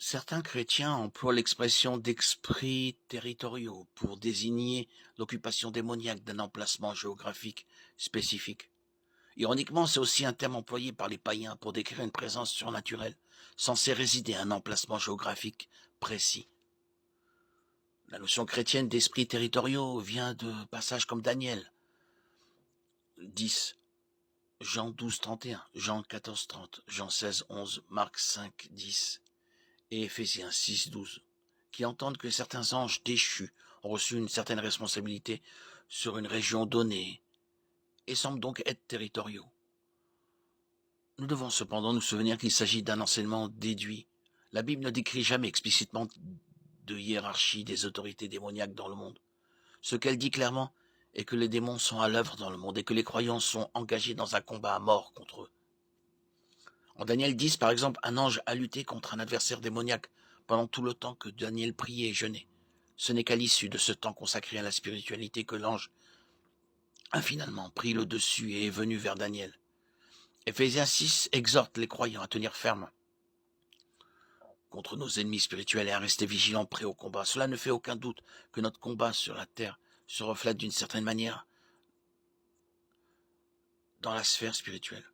Certains chrétiens emploient l'expression d'esprits territoriaux pour désigner l'occupation démoniaque d'un emplacement géographique spécifique. Ironiquement, c'est aussi un terme employé par les païens pour décrire une présence surnaturelle censée résider à un emplacement géographique précis. La notion chrétienne d'esprits territoriaux vient de passages comme Daniel 10, Jean 12, 31, Jean 14, 30, Jean 16, 11, Marc 5, 10 et Éphésiens 6, 12, qui entendent que certains anges déchus ont reçu une certaine responsabilité sur une région donnée et semblent donc être territoriaux. Nous devons cependant nous souvenir qu'il s'agit d'un enseignement déduit. La Bible ne décrit jamais explicitement de hiérarchie des autorités démoniaques dans le monde. Ce qu'elle dit clairement est que les démons sont à l'œuvre dans le monde et que les croyants sont engagés dans un combat à mort contre eux. En Daniel 10, par exemple, un ange a lutté contre un adversaire démoniaque pendant tout le temps que Daniel priait et jeûnait. Ce n'est qu'à l'issue de ce temps consacré à la spiritualité que l'ange a finalement pris le dessus et est venu vers Daniel. Éphésiens 6 exhorte les croyants à tenir ferme contre nos ennemis spirituels et à rester vigilants, prêts au combat. Cela ne fait aucun doute que notre combat sur la terre se reflète d'une certaine manière dans la sphère spirituelle.